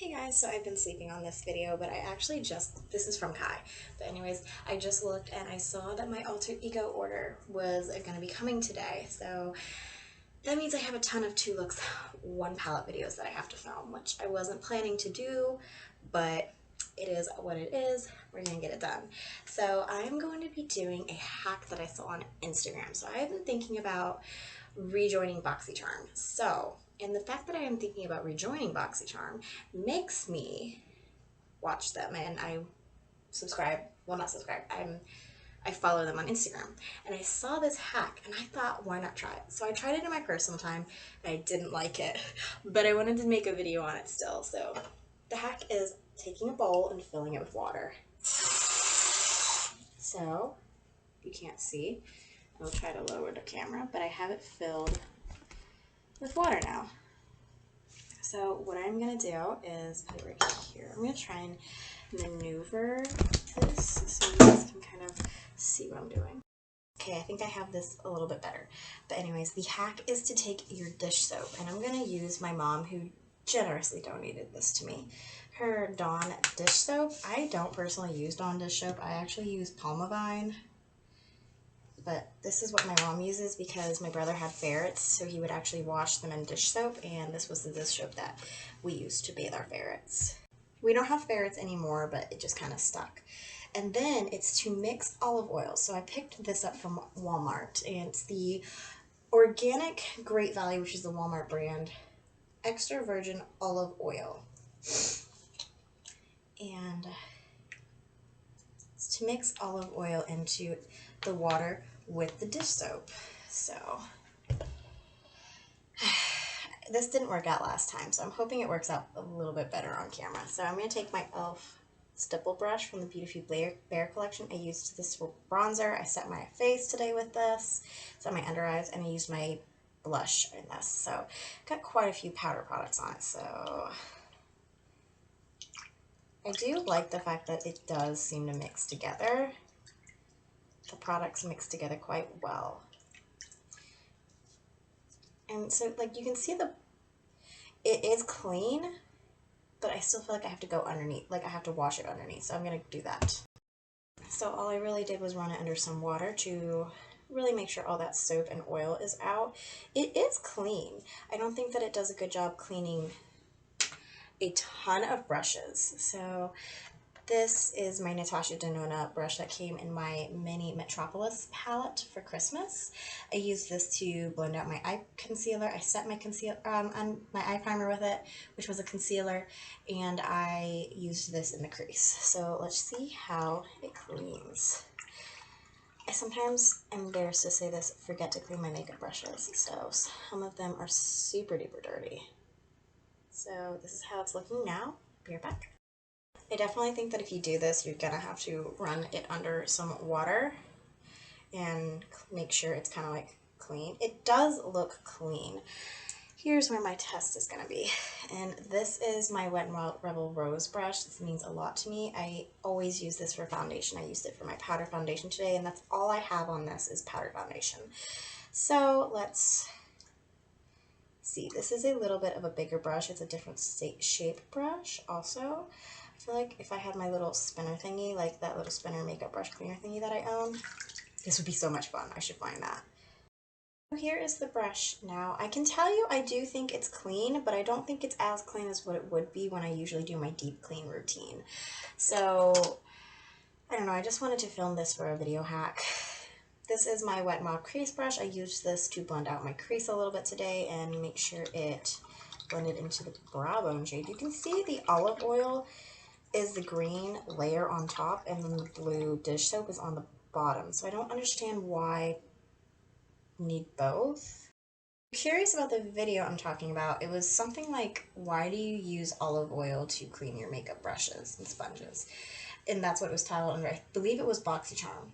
Hey guys, so I've been sleeping on this video, but this is from Kai. But anyways, I just looked and I saw that my alter ego order was going to be coming today. So that means I have a ton of 2 looks, 1 palette videos that I have to film, which I wasn't planning to do, but it is what it is. We're going to get it done. So I'm going to be doing a hack that I saw on Instagram. So I've been thinking about rejoining BoxyCharm. And the fact that I am thinking about rejoining BoxyCharm makes me watch them, and I subscribe. Well, not subscribe. I follow them on Instagram, and I saw this hack, and I thought, why not try it? So I tried it in my personal time, and I didn't like it, but I wanted to make a video on it still. So the hack is taking a bowl and filling it with water. So you can't see. I'll try to lower the camera, but I have it filled with water now. So what I'm going to do is put it right here. I'm going to try and maneuver this so you guys can kind of see what I'm doing. Okay, I think I have this a little bit better. But anyways, the hack is to take your dish soap, and I'm going to use my mom, who generously donated this to me, her Dawn dish soap. I don't personally use Dawn dish soap. I actually use Palmavine. But this is what my mom uses because my brother had ferrets, so he would actually wash them in dish soap, and this was the dish soap that we used to bathe our ferrets. We don't have ferrets anymore, but it just kind of stuck. And then it's to mix olive oil. So I picked this up from Walmart, and it's the Organic Great Value, which is the Walmart brand, extra virgin olive oil. And it's to mix olive oil into the water with the dish soap. So this didn't work out last time, so I'm hoping it works out a little bit better on camera. So I'm going to take my e.l.f. stipple brush from the Beautiful Bare collection. I used this for bronzer. I set my face today with this, set my under eyes, and I used my blush in this. So got quite a few powder products on it. So I do like the fact that it does seem to mix together. The products mix together quite well. And so, like, you can see it is clean, but I still feel like I have to go underneath, like I have to wash it underneath, so I'm going to do that. So all I really did was run it under some water to really make sure all that soap and oil is out. It is clean. I don't think that it does a good job cleaning a ton of brushes. So this is my Natasha Denona brush that came in my mini Metropolis palette for Christmas. I used this to blend out my eye concealer. I set my my eye primer with it, which was a concealer, and I used this in the crease. So let's see how it cleans. I sometimes, I'm embarrassed to say this, forget to clean my makeup brushes, so some of them are super duper dirty. So this is how it's looking now. Be right back. I definitely think that if you do this, you're gonna have to run it under some water and make sure it's kind of like clean. It does look clean. Here's where my test is gonna be. And this is my Wet n Wild Rebel Rose brush. This means a lot to me. I always use this for foundation. I used it for my powder foundation today, and that's all I have on this is powder foundation. So let's see. This is a little bit of a bigger brush. It's a different shape brush also. I feel like if I had my little spinner thingy, like that little spinner makeup brush cleaner thingy that I own, this would be so much fun. I should find that. Here is the brush now. I can tell you I do think it's clean, but I don't think it's as clean as what it would be when I usually do my deep clean routine. So, I don't know, I just wanted to film this for a video hack. This is my Wet n Wild crease brush. I used this to blend out my crease a little bit today and make sure it blended into the brow bone shade. You can see the olive oil is the green layer on top, and then the blue dish soap is on the bottom. So I don't understand why you need both. I'm curious about the video I'm talking about. It was something like, why do you use olive oil to clean your makeup brushes and sponges? And that's what it was titled under. I believe it was BoxyCharm.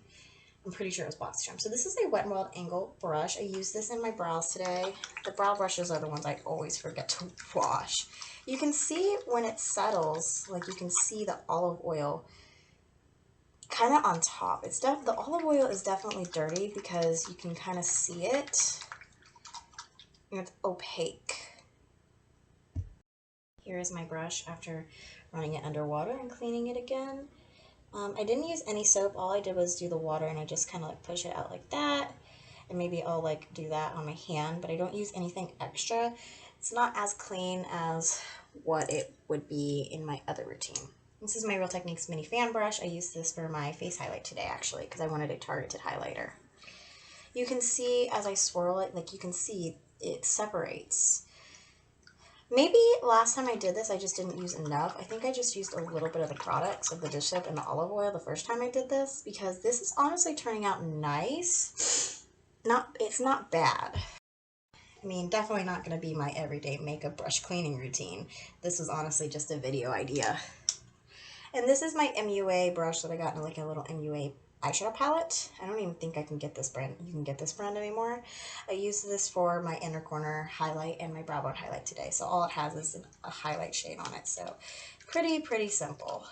I'm pretty sure it was BoxyCharm. So this is a Wet n Wild Angle brush. I used this in my brows today. The brow brushes are the ones I always forget to wash. You can see when it settles, like you can see the olive oil kind of on top. The olive oil is definitely dirty because you can kind of see it. And it's opaque. Here is my brush after running it under water and cleaning it again. I didn't use any soap. All I did was do the water, and I just kind of like push it out like that. And maybe I'll like do that on my hand, but I don't use anything extra. It's not as clean as what it would be in my other routine. This is my Real Techniques mini fan brush. I used this for my face highlight today actually because I wanted a targeted highlighter. You can see as I swirl it, like you can see it separates. Maybe last time I did this, I just didn't use enough. I think I just used a little bit of the products of the dish soap and the olive oil the first time I did this because this is honestly turning out nice. It's not bad. I mean, definitely not going to be my everyday makeup brush cleaning routine. This was honestly just a video idea. And this is my MUA brush that I got in like a little MUA eyeshadow palette. I don't even think I can get this brand. You can get this brand anymore. I used this for my inner corner highlight and my brow bone highlight today. So all it has is a highlight shade on it. So pretty simple.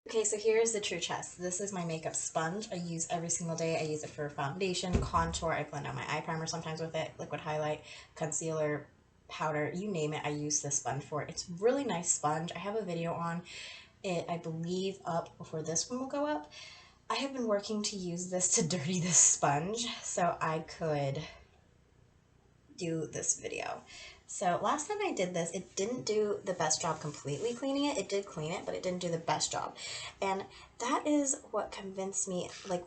Okay, so here's the true test. This is my makeup sponge. I use every single day. I use it for foundation, contour. I blend out my eye primer sometimes with it, liquid highlight, concealer, powder, you name it, I use this sponge for it. It's a really nice sponge. I have a video on it, I believe, up before this one will go up. I have been working to use this to dirty this sponge so I could do this video. So last time I did this, it didn't do the best job completely cleaning it. It did clean it, but it didn't do the best job. And that is what convinced me, to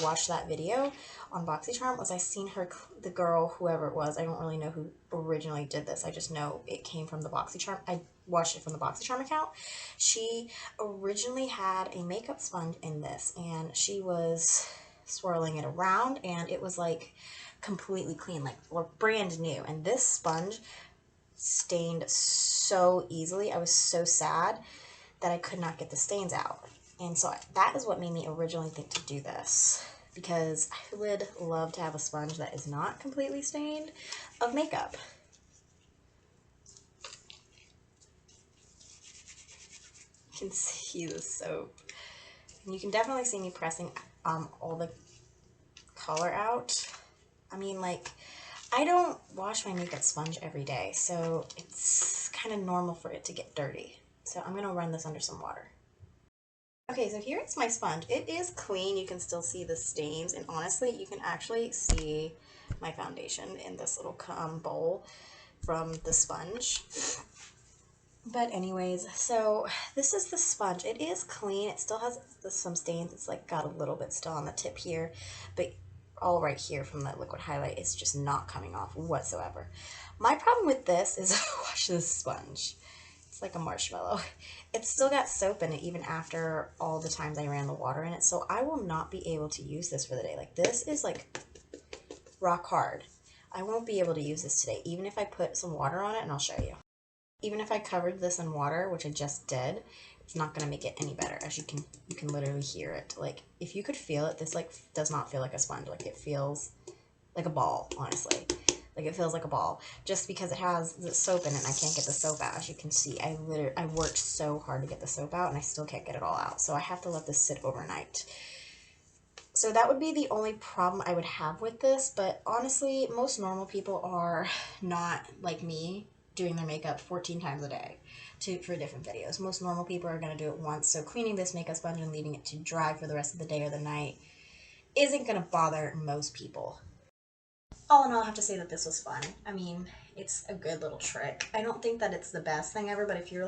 watch that video on BoxyCharm was I seen her, the girl, whoever it was, I don't really know who originally did this. I just know it came from the BoxyCharm. I watched it from the BoxyCharm account. She originally had a makeup sponge in this, and she was swirling it around, and it was like completely clean, like brand new. And this sponge stained so easily. I was so sad that I could not get the stains out. And so that is what made me originally think to do this, because I would love to have a sponge that is not completely stained of makeup. You can see the soap. And you can definitely see me pressing all the color out. I mean, like, I don't wash my makeup sponge every day, so it's kind of normal for it to get dirty. So I'm going to run this under some water. Okay, so here is my sponge. It is clean. You can still see the stains, and honestly, you can actually see my foundation in this little bowl from the sponge. But anyways, so this is the sponge. It is clean. It still has some stains. It's like got a little bit still on the tip here, but all right here from the liquid highlight is just not coming off whatsoever. My problem with this is watch this sponge. It's like a marshmallow. It's still got soap in it even after all the times I ran the water in it, so I will not be able to use this for the day. Like, this is like rock hard. I won't be able to use this today, even if I put some water on it, and I'll show you. Even if I covered this in water, which I just did, it's not going to make it any better. As you can literally hear it. Like, if you could feel it, this like does not feel like a sponge. Like, it feels like a ball, honestly. Like, it feels like a ball. Just because it has the soap in it and I can't get the soap out. As you can see, I worked so hard to get the soap out and I still can't get it all out. So I have to let this sit overnight. So that would be the only problem I would have with this. But honestly, most normal people are not like me, doing their makeup 14 times a day for different videos. Most normal people are going to do it once. So cleaning this makeup sponge and leaving it to dry for the rest of the day or the night isn't going to bother most people. All in all, I have to say that this was fun. I mean, it's a good little trick. I don't think that it's the best thing ever, but if you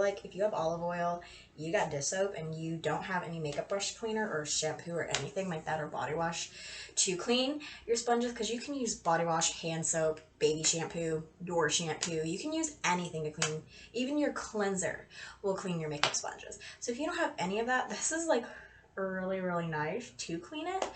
have olive oil, you got dish soap, and you don't have any makeup brush cleaner or shampoo or anything like that or body wash to clean your sponges, because you can use body wash, hand soap, baby shampoo, door shampoo. You can use anything to clean. Even your cleanser will clean your makeup sponges. So if you don't have any of that, this is like really nice to clean it.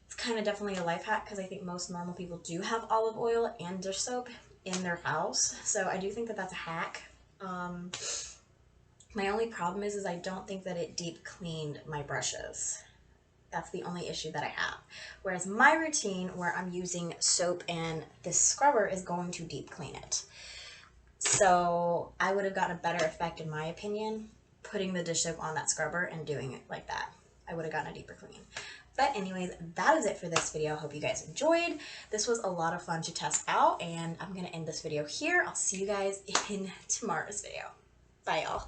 It's kind of definitely a life hack because I think most normal people do have olive oil and dish soap in their house. So I do think that that's a hack. My only problem is I don't think that it deep cleaned my brushes. That's the only issue that I have. Whereas my routine where I'm using soap and this scrubber is going to deep clean it. So I would have gotten a better effect, in my opinion, putting the dish soap on that scrubber and doing it like that. I would have gotten a deeper clean. But anyways, that is it for this video. I hope you guys enjoyed. This was a lot of fun to test out, and I'm going to end this video here. I'll see you guys in tomorrow's video. Bye, y'all.